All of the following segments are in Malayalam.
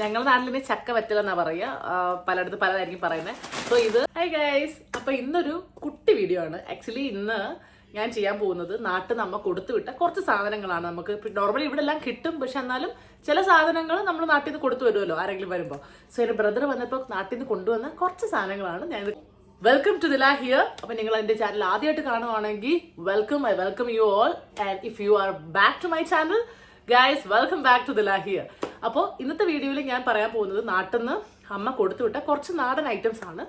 ഞങ്ങളുടെ നാട്ടിലിന് ചക്ക വറ്റലെന്നാ പറയുക, പലയിടത്ത് പലതായിരിക്കും പറയുന്നത്. സോ ഇത് ഹൈ ഗൈസ്, അപ്പൊ ഇന്നൊരു കുട്ടി വീഡിയോ ആണ്. ആക്ച്വലി ഇന്ന് ഞാൻ ചെയ്യാൻ പോകുന്നത് നാട്ടിൽ നമ്മ കൊടുത്തുവിട്ട കുറച്ച് സാധനങ്ങളാണ്. നമുക്ക് നോർമലി ഇവിടെ എല്ലാം കിട്ടും, പക്ഷെ എന്നാലും ചില സാധനങ്ങൾ നമ്മൾ നാട്ടിൽ നിന്ന് കൊടുത്തു വരുമല്ലോ ആരെങ്കിലും വരുമ്പോൾ. സോ എൻ്റെ ബ്രദർ വന്നപ്പോൾ നാട്ടിൽ നിന്ന് കൊണ്ടുവന്ന കുറച്ച് സാധനങ്ങളാണ് ഞാൻ. Welcome to Dila here. അപ്പൊ നിങ്ങൾ എൻ്റെ ചാനൽ ആദ്യമായിട്ട് കാണുവാണെങ്കിൽ welcome, I welcome you all. And if you are back to my channel guys, welcome back to Dila here. അപ്പോൾ ഇന്നത്തെ വീഡിയോയിൽ ഞാൻ പറയാൻ പോകുന്നത് നാട്ടിൽ നിന്ന് അമ്മ കൊടുത്തുവിട്ട കുറച്ച് നാടൻ ഐറ്റംസ് ആണ്.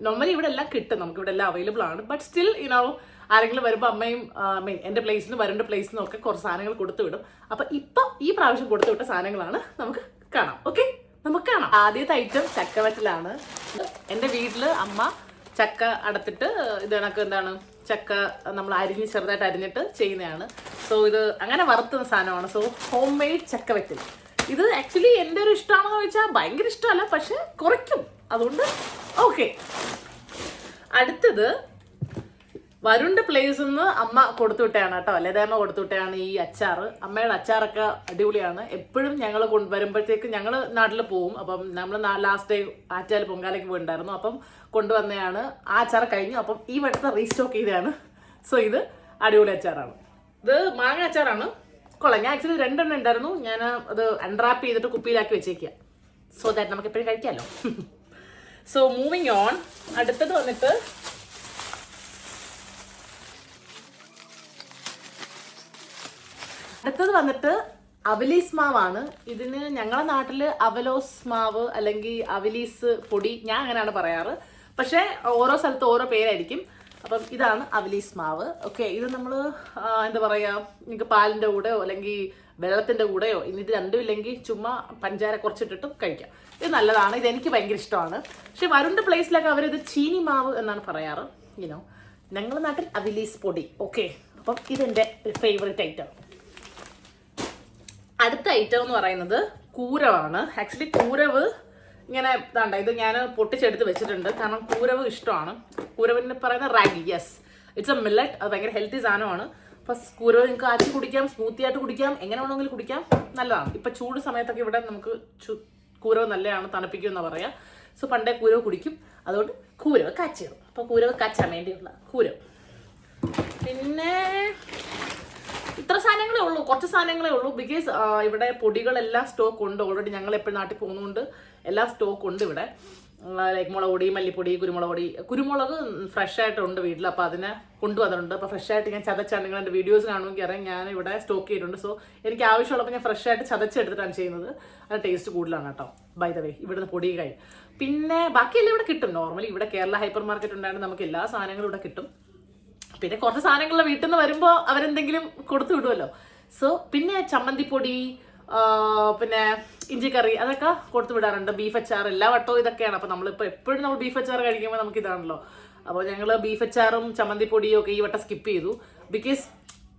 നോർമലി ഇവിടെ എല്ലാം കിട്ടും, നമുക്ക് ഇവിടെ എല്ലാം അവൈലബിൾ ആണ്. ബട്ട് സ്റ്റിൽ ആരെങ്കിലും വരുമ്പോൾ അമ്മയും എൻ്റെ പ്ലേസിൽ നിന്ന് വരേണ്ട പ്ലേസിൽ നിന്നൊക്കെ കുറച്ച് സാധനങ്ങൾ കൊടുത്തു വിടും. അപ്പം ഇപ്പം ഈ പ്രാവശ്യം കൊടുത്തുവിട്ട സാധനങ്ങളാണ് നമുക്ക് കാണാം. ഓക്കെ, നമുക്ക് കാണാം. ആദ്യത്തെ ഐറ്റം ചക്കവറ്റലാണ്. എൻ്റെ വീട്ടിൽ അമ്മ ചക്ക അടത്തിട്ട് ഇത് കണക്ക് ചക്ക നമ്മൾ ചെറുതായിട്ട് അരിഞ്ഞിട്ട് ചെയ്യുന്നതാണ്. സോ ഇത് അങ്ങനെ വറുത്തുന്ന സാധനമാണ്. സോ ഹോം മെയ്ഡ് ചക്കവറ്റൽ. ഇത് ആക്ച്വലി എൻ്റെ ഒരു ഇഷ്ടമാണെന്ന് ചോദിച്ചാൽ ഭയങ്കര ഇഷ്ടമല്ല, പക്ഷെ കുറയ്ക്കും, അതുകൊണ്ട് ഓക്കെ. അടുത്തത് വരുണിന്റെ പ്ലേസിൽ നിന്ന് അമ്മ കൊടുത്തുവിട്ടതാണ് കേട്ടോ, ലതയമ്മ കൊടുത്തുവിട്ടതാണ് ഈ അച്ചാറ്. അമ്മയുടെ അച്ചാറൊക്കെ അടിപൊളിയാണ്. എപ്പോഴും ഞങ്ങൾ വരുമ്പോഴത്തേക്ക് ഞങ്ങൾ നാട്ടിൽ പോവും. അപ്പം നമ്മൾ ലാസ്റ്റ് ഡേ ആറ്റാൽ പൊങ്കാലയ്ക്ക് പോയിട്ടുണ്ടായിരുന്നു, അപ്പം കൊണ്ടുവന്നതാണ്. ആ അച്ചാർ കഴിഞ്ഞു, അപ്പം ഈ വട്ടത്തെ റീസ്റ്റോക്ക് ചെയ്തതാണ്. സോ ഇത് അടിപൊളി അച്ചാറാണ്. ഇത് മാങ്ങ അച്ചാറാണ്. കൊള്ളാം. ഞാൻ ആക്ച്വലി 2 എണ്ണം ഉണ്ടായിരുന്നു, ഞാൻ അത് അൺറാപ്പ് ചെയ്തിട്ട് കുപ്പിയിലാക്കി വെച്ചേക്കുക. സോ ദാറ്റ് നമുക്ക് എപ്പോഴും കഴിക്കാമല്ലോ. So moving on. അടുത്തത് വന്നിട്ട് അവലീസ് മാവാണ്. ഇതിന് ഞങ്ങളുടെ നാട്ടിൽ അവലോസ് മാവ് അല്ലെങ്കിൽ അവലീസ് പൊടി, ഞാൻ അങ്ങനെയാണ് പറയാറ്. പക്ഷേ ഓരോ സ്ഥലത്ത് ഓരോ പേരായിരിക്കും. അപ്പം ഇതാണ് അവലീസ് മാവ്. ഓക്കെ, ഇത് നമ്മൾ എന്താ പറയുക, നിങ്ങൾക്ക് പാലിൻ്റെ കൂടെയോ അല്ലെങ്കിൽ വെള്ളത്തിൻ്റെ കൂടെയോ, ഇനി ഇത് രണ്ടും ഇല്ലെങ്കിൽ ചുമ്മാ പഞ്ചാര കുറച്ചിട്ടിട്ടും കഴിക്കാം. ഇത് നല്ലതാണ്. ഇതെനിക്ക് ഭയങ്കര ഇഷ്ടമാണ്. പക്ഷെ വരുണിൻ്റെ പ്ലേസിലൊക്കെ അവരിത് ചീനി മാവ് എന്നാണ് പറയാറ്. ഞങ്ങളുടെ നാട്ടിൽ അവലീസ് പൊടി. ഓക്കെ, അപ്പം ഇതെൻ്റെ ഫേവറേറ്റ് ഐറ്റം. അടുത്ത ഐറ്റം എന്ന് പറയുന്നത് കൂരവാണ്. ആക്ച്വലി കൂരവ് ഇങ്ങനെ ഇതാണ്ട, ഇത് ഞാൻ പൊട്ടിച്ചെടുത്ത് വെച്ചിട്ടുണ്ട്, കാരണം കൂരവ് ഇഷ്ടമാണ്. കൂരവിന് പറയുന്ന ragi. Yes, it's A millet. അത് ഭയങ്കര ഹെൽത്തി സാധനമാണ്. ഫസ്റ്റ് കൂരവ് നിങ്ങൾക്ക് ആറ്റി കുടിക്കാം, സ്മൂത്തി ആയിട്ട് കുടിക്കാം, എങ്ങനെ വേണമെങ്കിലും കുടിക്കാം, നല്ലതാണ്. ഇപ്പം ചൂട് സമയത്തൊക്കെ ഇവിടെ നമുക്ക് കൂരവ് നല്ലതാണ്, തണുപ്പിക്കുമെന്നാണ് പറയാം. സോ പണ്ടേ കൂരവ് കുടിക്കും, അതുകൊണ്ട് കൂരവ് കാച്ചിടും. അപ്പോൾ കൂരവ് കാച്ചാൻ വേണ്ടിയുള്ള കൂരവ്. പിന്നെ ഇത്ര സാധനങ്ങളേ ഉള്ളൂ, കുറച്ച് സാധനങ്ങളേ ഉള്ളൂ. ബിക്കോസ് ഇവിടെ പൊടികളെല്ലാം സ്റ്റോക്ക് ഉണ്ട്. ഓൾറെഡി ഞങ്ങൾ എപ്പോഴും നാട്ടിൽ പോകുന്നതുകൊണ്ട് എല്ലാം സ്റ്റോക്ക് ഉണ്ട് ഇവിടെ. ലൈക്ക് മുളക് പൊടി, മല്ലിപ്പൊടി, കുരുമുളക് ഫ്രഷ് ആയിട്ടുണ്ട് വീട്ടിൽ. അപ്പോൾ അതിനെ കൊണ്ടുവന്നിട്ടുണ്ട്. അപ്പോൾ ഫ്രഷ് ആയിട്ട് ഞാൻ ചതച്ചാണ്, നിങ്ങൾ എൻ്റെ വീഡിയോസ് കാണുമെങ്കിൽ അറിയാം, ഞാൻ ഇവിടെ സ്റ്റോക്ക് ചെയ്തിട്ടുണ്ട്. സോ എനിക്ക് ആവശ്യമുള്ളപ്പോൾ ഞാൻ ഫ്രഷ് ആയിട്ട് ചതച്ചെടുത്തിട്ടാണ് ചെയ്യുന്നത്. അത് ടേസ്റ്റ് കൂടുതലാണ് കേട്ടോ, ബൈ ദ വേ. ഇവിടുന്ന് പൊടി കഴിയും. പിന്നെ ബാക്കിയെല്ലാം ഇവിടെ കിട്ടും. നോർമലി ഇവിടെ കേരള ഹൈപ്പർ മാർക്കറ്റ് ഉണ്ടായിട്ട് നമുക്ക് എല്ലാ സാധനങ്ങളും ഇവിടെ കിട്ടും. പിന്നെ കുറച്ച് സാധനങ്ങൾ വീട്ടിൽ നിന്ന് വരുമ്പോൾ അവരെന്തെങ്കിലും കൊടുത്തു വിടുമല്ലോ. സോ പിന്നെ ചമ്മന്തിപ്പൊടി, പിന്നെ ഇഞ്ചിക്കറി, അതൊക്കെ കൊടുത്തു വിടാറുണ്ട്. ബീഫ് അച്ചാർ എല്ലാ വട്ടവും ഇതൊക്കെയാണ്. അപ്പോൾ നമ്മളിപ്പോൾ എപ്പോഴും നമ്മൾ ബീഫ് അച്ചാർ കഴിക്കുമ്പോൾ നമുക്ക് ഇതാണല്ലോ. അപ്പോൾ ഞങ്ങൾ ബീഫ് അച്ചാറും ചമ്മന്തിപ്പൊടിയും ഒക്കെ ഈ വട്ടം സ്കിപ്പ് ചെയ്തു. ബിക്കോസ്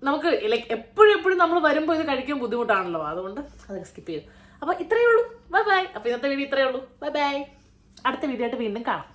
നമുക്ക് ലൈക്ക് എപ്പോഴും നമ്മൾ വരുമ്പോൾ ഇത് കഴിക്കാൻ ബുദ്ധിമുട്ടാണല്ലോ, അതുകൊണ്ട് അതൊക്കെ സ്കിപ്പ് ചെയ്തു. അപ്പോൾ ഇത്രയേ ഉള്ളൂ. Bye bye. അപ്പോൾ ഇന്നത്തെ വീഡിയോ ഇത്രയേ ഉള്ളൂ. Bye bye. അടുത്ത വീഡിയോ ആയിട്ട് വീണ്ടും കാണാം.